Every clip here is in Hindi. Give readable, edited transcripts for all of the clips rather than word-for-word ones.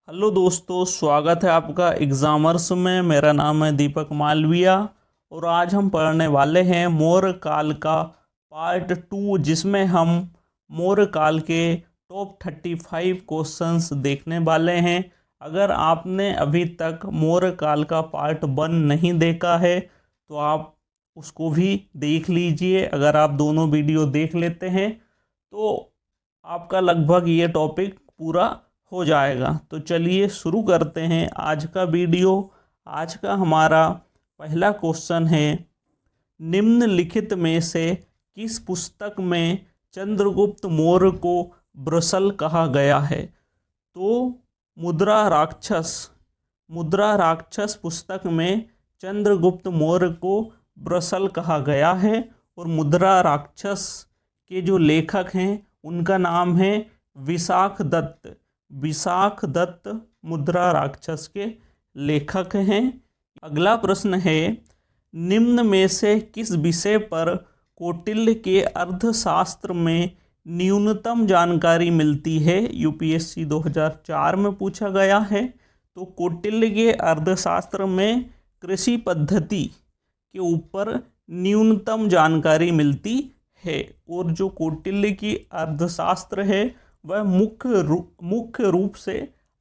हेलो दोस्तों, स्वागत है आपका एग्जामर्स में। मेरा नाम है दीपक मालविया और आज हम पढ़ने वाले हैं मौर्य काल का पार्ट 2, जिसमें हम मौर्य काल के टॉप 35 क्वेश्चंस देखने वाले हैं। अगर आपने अभी तक मौर्य काल का पार्ट 1 नहीं देखा है तो आप उसको भी देख लीजिए। अगर आप दोनों वीडियो देख लेते हैं तो आपका लगभग ये टॉपिक पूरा हो जाएगा। तो चलिए शुरू करते हैं आज का वीडियो। आज का हमारा पहला क्वेश्चन है, निम्नलिखित में से किस पुस्तक में चंद्रगुप्त मौर्य को ब्रसल कहा गया है? तो मुद्रा राक्षस पुस्तक में चंद्रगुप्त मौर्य को ब्रसल कहा गया है। और मुद्रा राक्षस के जो लेखक हैं उनका नाम है विशाख दत्त मुद्रा राक्षस के लेखक हैं। अगला प्रश्न है, निम्न में से किस विषय पर कौटिल्य के अर्थशास्त्र में न्यूनतम जानकारी मिलती है? यूपीएससी 2004 में पूछा गया है। तो कौटिल्य के अर्थशास्त्र में कृषि पद्धति के ऊपर न्यूनतम जानकारी मिलती है। और जो कौटिल्य की अर्थशास्त्र है वह मुख्य रूप से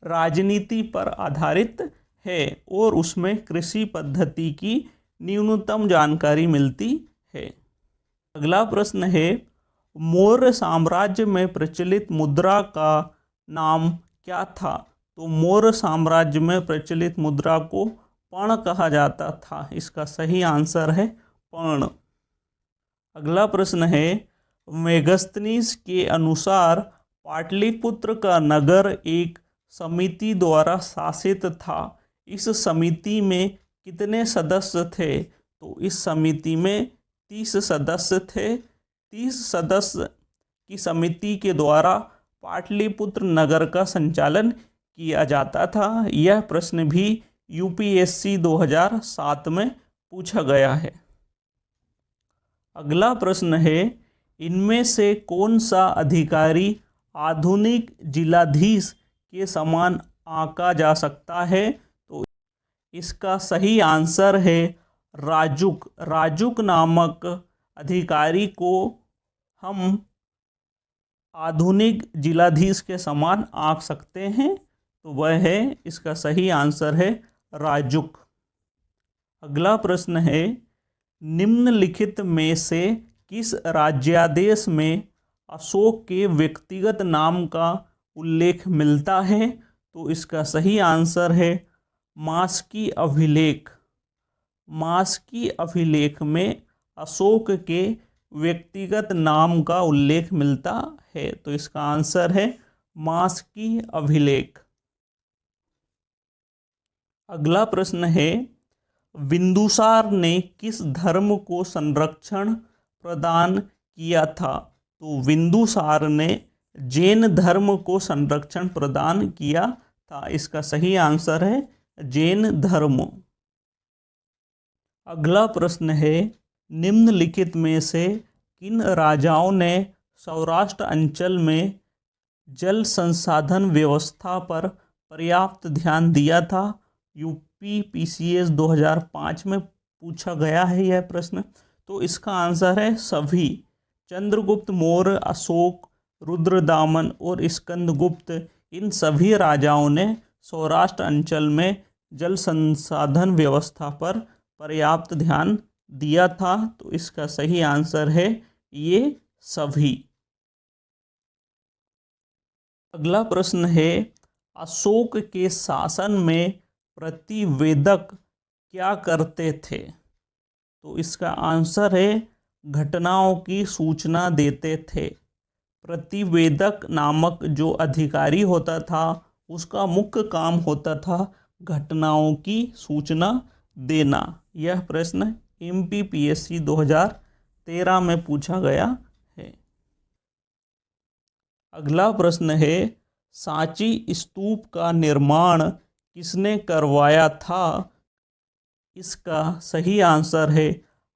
राजनीति पर आधारित है और उसमें कृषि पद्धति की न्यूनतम जानकारी मिलती है। अगला प्रश्न है, मौर्य साम्राज्य में प्रचलित मुद्रा का नाम क्या था? तो मौर्य साम्राज्य में प्रचलित मुद्रा को पर्ण कहा जाता था। इसका सही आंसर है पर्ण। अगला प्रश्न है, मेगस्थनीज के अनुसार पाटलिपुत्र का नगर एक समिति द्वारा शासित था। इस समिति में कितने सदस्य थे? तो इस समिति में 30 सदस्य थे। 30 सदस्य की समिति के द्वारा पाटलिपुत्र नगर का संचालन किया जाता था। यह प्रश्न भी यूपीएससी 2007 में पूछा गया है। अगला प्रश्न है, इनमें से कौन सा अधिकारी आधुनिक जिलाधीश के समान आंका जा सकता है? तो इसका सही आंसर है राजुक नामक अधिकारी को हम आधुनिक जिलाधीश के समान आंक सकते हैं। तो वह है, इसका सही आंसर है राजुक। अगला प्रश्न है, निम्नलिखित में से किस राज्यादेश में अशोक के व्यक्तिगत नाम का उल्लेख मिलता है? तो इसका सही आंसर है मास्की अभिलेख। मास्की अभिलेख में अशोक के व्यक्तिगत नाम का उल्लेख मिलता है। तो इसका आंसर है मास्की अभिलेख। अगला प्रश्न है, बिंदुसार ने किस धर्म को संरक्षण प्रदान किया था? तो बिंदुसार ने जैन धर्म को संरक्षण प्रदान किया था। इसका सही आंसर है जैन धर्म। अगला प्रश्न है, निम्नलिखित में से किन राजाओं ने सौराष्ट्र अंचल में जल संसाधन व्यवस्था पर पर्याप्त ध्यान दिया था? यूपीपीसीएस 2005 में पूछा गया है यह प्रश्न। तो इसका आंसर है सभी। चंद्रगुप्त मौर्य, अशोक, रुद्रदामन और स्कंदगुप्त, इन सभी राजाओं ने सौराष्ट्र अंचल में जल संसाधन व्यवस्था पर पर्याप्त ध्यान दिया था। तो इसका सही आंसर है ये सभी। अगला प्रश्न है, अशोक के शासन में प्रतिवेदक क्या करते थे? तो इसका आंसर है घटनाओं की सूचना देते थे। प्रतिवेदक नामक जो अधिकारी होता था उसका मुख्य काम होता था घटनाओं की सूचना देना। यह प्रश्न एमपीपीएससी 2013 में पूछा गया है। अगला प्रश्न है, सांची स्तूप का निर्माण किसने करवाया था? इसका सही आंसर है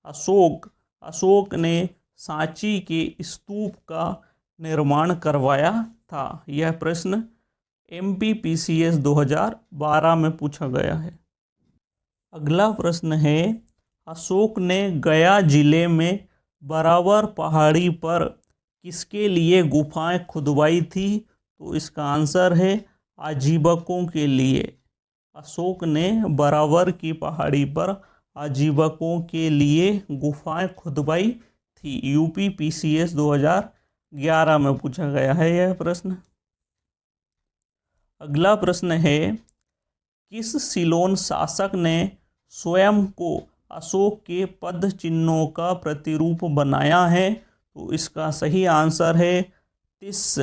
अशोक। अशोक ने सांची के स्तूप का निर्माण करवाया था। यह प्रश्न MPPCS 2012 में पूछा गया है। अगला प्रश्न है, अशोक ने गया जिले में बराबर पहाड़ी पर किसके लिए गुफाएं खुदवाई थी? तो इसका आंसर है आजीवकों के लिए। अशोक ने बराबर की पहाड़ी पर आजीवकों के लिए गुफाएं खुदवाई थी। UPPCS 2011 में पूछा गया है यह प्रश्न। अगला प्रश्न है, किस सिलोन शासक ने स्वयं को अशोक के पद चिन्हों का प्रतिरूप बनाया है? तो इसका सही आंसर है तिस।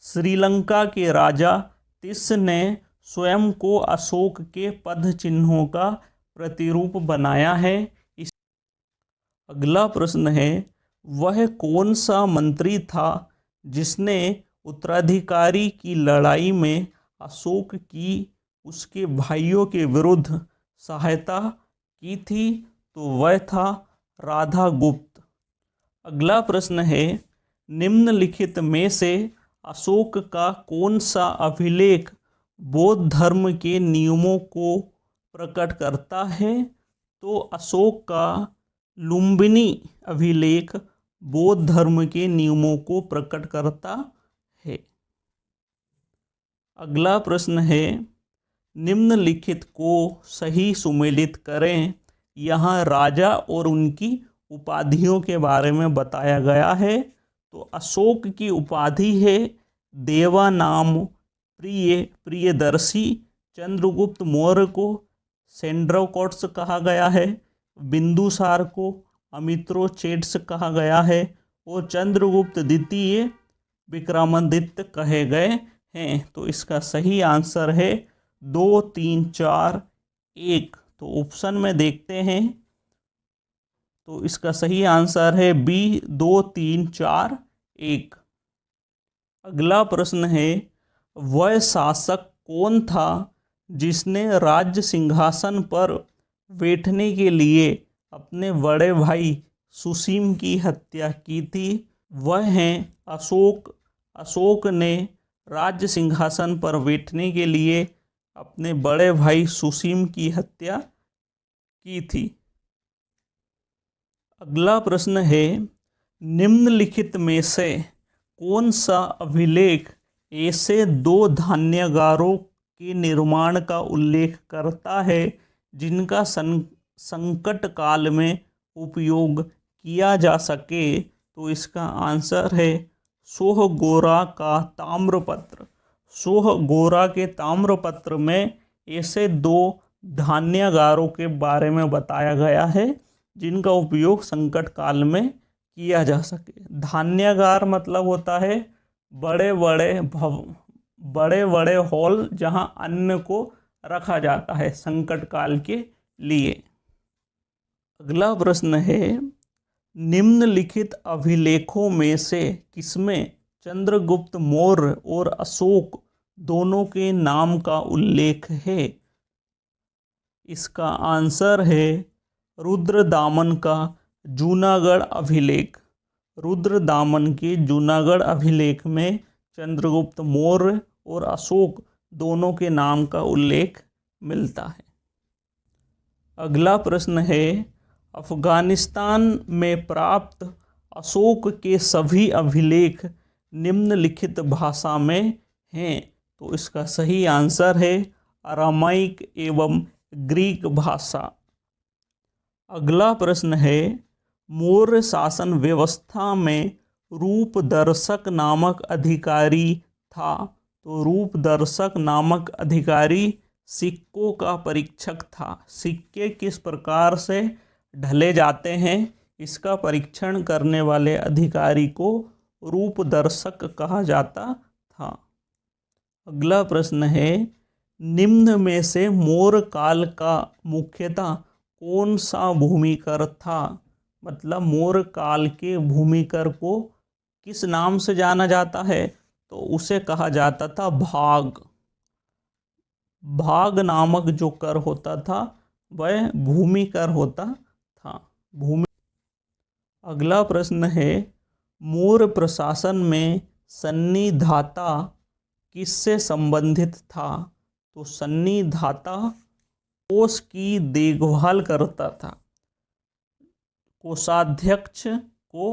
श्रीलंका के राजा तिस ने स्वयं को अशोक के पद चिन्हों का प्रतिरूप बनाया है। अगला प्रश्न है, वह कौन सा मंत्री था जिसने उत्तराधिकारी की लड़ाई में अशोक की उसके भाइयों के विरुद्ध सहायता की थी? तो वह था राधागुप्त। अगला प्रश्न है, निम्नलिखित में से अशोक का कौन सा अभिलेख बौद्ध धर्म के नियमों को प्रकट करता है? तो अशोक का लुम्बिनी अभिलेख बौद्ध धर्म के नियमों को प्रकट करता है। अगला प्रश्न है, निम्नलिखित को सही सुमेलित करें। यहाँ राजा और उनकी उपाधियों के बारे में बताया गया है। तो अशोक की उपाधि है देवानाम प्रियदर्शी। चंद्रगुप्त मौर्य को सेंड्रोकोट्स कहा गया है। बिंदुसार को अमित्रोचेट्स कहा गया है और चंद्रगुप्त द्वितीय विक्रमादित्य कहे गए हैं। तो इसका सही आंसर है 2, 3, 4, 1। तो ऑप्शन में देखते हैं, तो इसका सही आंसर है बी, 2, 3, 4, 1। अगला प्रश्न है, वह शासक कौन था जिसने राज्य सिंहासन पर बैठने के लिए अपने बड़े भाई सुसीम की हत्या की थी? वह हैं अशोक। अशोक ने राज्य सिंहासन पर बैठने के लिए अपने बड़े भाई सुसीम की हत्या की थी। अगला प्रश्न है, निम्नलिखित में से कौन सा अभिलेख ऐसे 2 धान्यागारों के निर्माण का उल्लेख करता है जिनका संकट काल में उपयोग किया जा सके? तो इसका आंसर है सोहगोरा का ताम्रपत्र। सोहगोरा के ताम्रपत्र में ऐसे 2 धान्यागारों के बारे में बताया गया है जिनका उपयोग संकट काल में किया जा सके। धान्यागार मतलब होता है बड़े बड़े हॉल जहां अन्न को रखा जाता है संकट काल के लिए। अगला प्रश्न है, निम्नलिखित अभिलेखों में से किसमें चंद्रगुप्त मौर्य और अशोक दोनों के नाम का उल्लेख है? इसका आंसर है रुद्रदामन का जूनागढ़ अभिलेख। रुद्रदामन के जूनागढ़ अभिलेख में चंद्रगुप्त मौर्य और अशोक दोनों के नाम का उल्लेख मिलता है। अगला प्रश्न है, अफगानिस्तान में प्राप्त अशोक के सभी अभिलेख निम्नलिखित भाषा में हैं? तो इसका सही आंसर है अरामाइक एवं ग्रीक भाषा। अगला प्रश्न है, मौर्य शासन व्यवस्था में रूपदर्शक नामक अधिकारी था। तो रूपदर्शक नामक अधिकारी सिक्कों का परीक्षक था। सिक्के किस प्रकार से ढले जाते हैं इसका परीक्षण करने वाले अधिकारी को रूपदर्शक कहा जाता था। अगला प्रश्न है, निम्न में से मौर्य काल का मुख्यतः कौन सा भूमिकर था? मतलब मौर्य काल के भूमिकर को किस नाम से जाना जाता है? तो उसे कहा जाता था भाग। भाग नामक जो कर होता था वह भूमिकर होता था। अगला प्रश्न है, मौर्य प्रशासन में सन्निधाता किससे संबंधित था? तो सन्निधाता कोष की देखभाल करता था। कोषाध्यक्ष को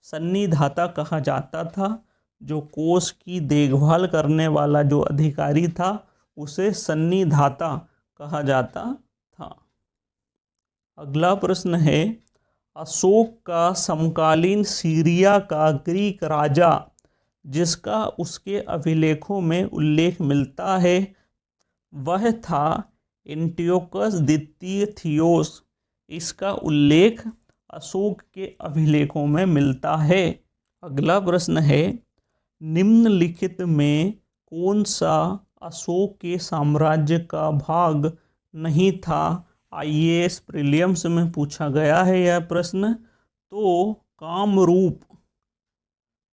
सन्निधाता कहा जाता था। जो कोष की देखभाल करने वाला जो अधिकारी था उसे सन्निधाता कहा जाता था। अगला प्रश्न है, अशोक का समकालीन सीरिया का ग्रीक राजा जिसका उसके अभिलेखों में उल्लेख मिलता है वह था एंटियोकस द्वितीय थियोस। इसका उल्लेख अशोक के अभिलेखों में मिलता है। अगला प्रश्न है, निम्नलिखित में कौन सा अशोक के साम्राज्य का भाग नहीं था? आईएएस प्रीलिम्स में पूछा गया है यह प्रश्न। तो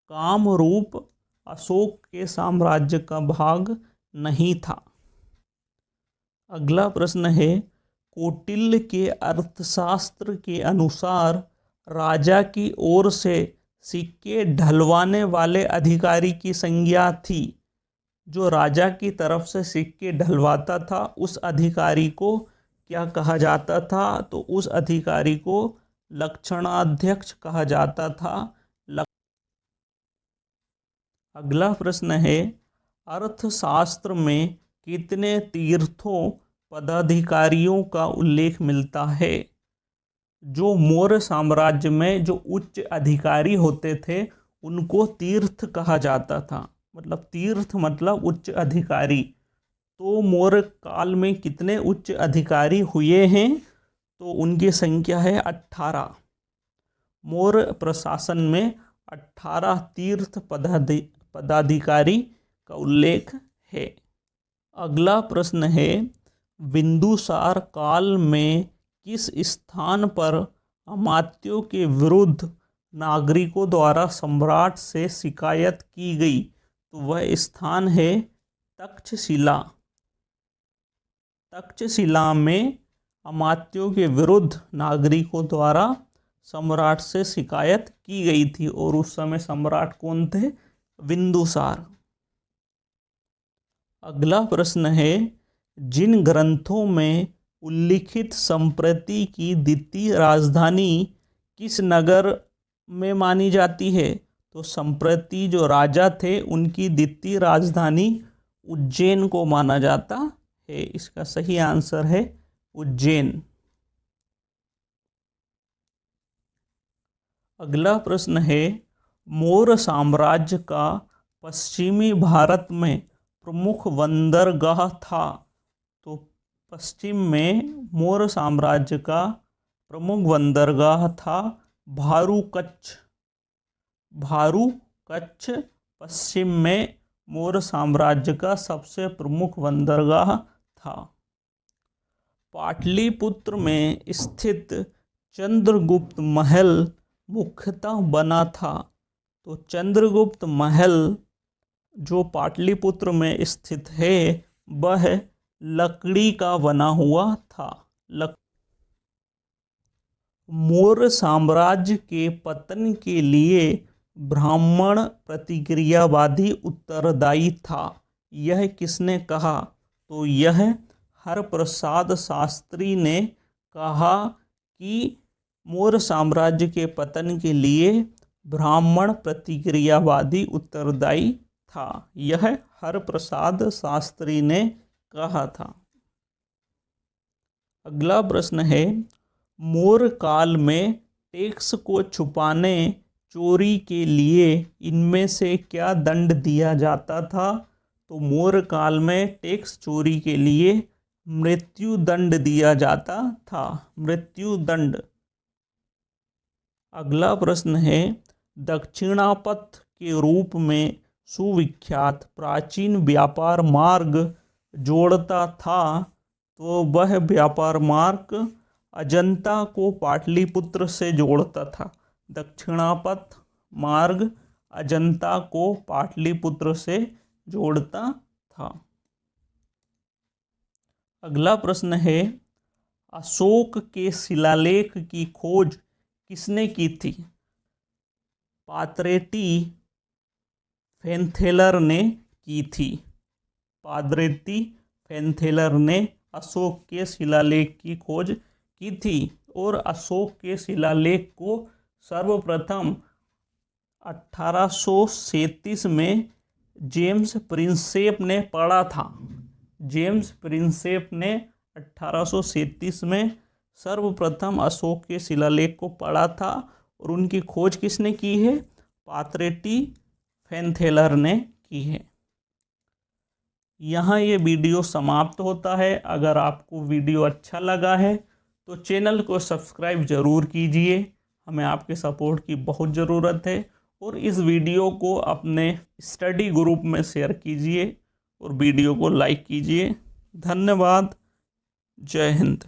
कामरूप अशोक के साम्राज्य का भाग नहीं था। अगला प्रश्न है, कौटिल्य के अर्थशास्त्र के अनुसार राजा की ओर से सिक्के ढलवाने वाले अधिकारी की संज्ञा थी। जो राजा की तरफ से सिक्के ढलवाता था उस अधिकारी को क्या कहा जाता था? तो उस अधिकारी को लक्षणाध्यक्ष कहा जाता था। अगला प्रश्न है, अर्थशास्त्र में कितने तीर्थों पदाधिकारियों का उल्लेख मिलता है? जो मौर्य साम्राज्य में जो उच्च अधिकारी होते थे उनको तीर्थ कहा जाता था। मतलब तीर्थ मतलब उच्च अधिकारी। तो मौर्य काल में कितने उच्च अधिकारी हुए हैं? तो उनकी संख्या है 18। मौर्य प्रशासन में 18 तीर्थ पदाधिकारी का उल्लेख है। अगला प्रश्न है, बिंदुसार काल में किस स्थान पर अमात्यों के विरुद्ध नागरिकों द्वारा सम्राट से शिकायत की गई? तो वह स्थान है तक्षशिला। तक्षशिला में अमात्यों के विरुद्ध नागरिकों द्वारा सम्राट से शिकायत की गई थी और उस समय सम्राट कौन थे? बिंदुसार। अगला प्रश्न है, जिन ग्रंथों में उल्लिखित संप्रति की द्वितीय राजधानी किस नगर में मानी जाती है? तो संप्रति जो राजा थे उनकी द्वितीय राजधानी उज्जैन को माना जाता है। इसका सही आंसर है उज्जैन। अगला प्रश्न है, मौर्य साम्राज्य का पश्चिमी भारत में प्रमुख बंदरगाह था। तो पश्चिम में मौर्य साम्राज्य का प्रमुख बंदरगाह था भारूकच्छ। भारूकच्छ पश्चिम में मौर्य साम्राज्य का सबसे प्रमुख बंदरगाह था। पाटलिपुत्र में स्थित चंद्रगुप्त महल मुख्यतः बना था। तो चंद्रगुप्त महल जो पाटलिपुत्र में स्थित है वह लकड़ी का बना हुआ था। मौर्य साम्राज्य के पतन के लिए ब्राह्मण प्रतिक्रियावादी उत्तरदायी था। यह किसने कहा? तो यह हरप्रसाद शास्त्री ने कहा कि मौर्य साम्राज्य के पतन के लिए ब्राह्मण प्रतिक्रियावादी उत्तरदायी था। यह हरप्रसाद शास्त्री ने कहा था। अगला प्रश्न है, मौर्य काल में टैक्स को छुपाने चोरी के लिए इनमें से क्या दंड दिया जाता था? तो मौर्य काल में टैक्स चोरी के लिए मृत्यु दंड दिया जाता था। मृत्यु दंड। अगला प्रश्न है, दक्षिणापथ के रूप में सुविख्यात प्राचीन व्यापार मार्ग जोड़ता था। तो वह व्यापार मार्ग अजंता को पाटलिपुत्र से जोड़ता था। दक्षिणापथ मार्ग अजंता को पाटलिपुत्र से जोड़ता था। अगला प्रश्न है, अशोक के शिलालेख की खोज किसने की थी? पात्रेटी फेनथेलर ने की थी? पादरेती फैनथेलर ने अशोक के शिलालेख की खोज की थी और अशोक के शिलालेख को सर्वप्रथम 1837 में जेम्स प्रिंसेप ने पढ़ा था। जेम्स प्रिंसेप ने 1837 में सर्वप्रथम अशोक के शिलालेख को पढ़ा था और उनकी खोज किसने की है? पादरेती फैनथेलर ने की है। यहाँ ये वीडियो समाप्त होता है। अगर आपको वीडियो अच्छा लगा है तो चैनल को सब्सक्राइब ज़रूर कीजिए, हमें आपके सपोर्ट की बहुत ज़रूरत है। और इस वीडियो को अपने स्टडी ग्रुप में शेयर कीजिए और वीडियो को लाइक कीजिए। धन्यवाद। जय हिंद।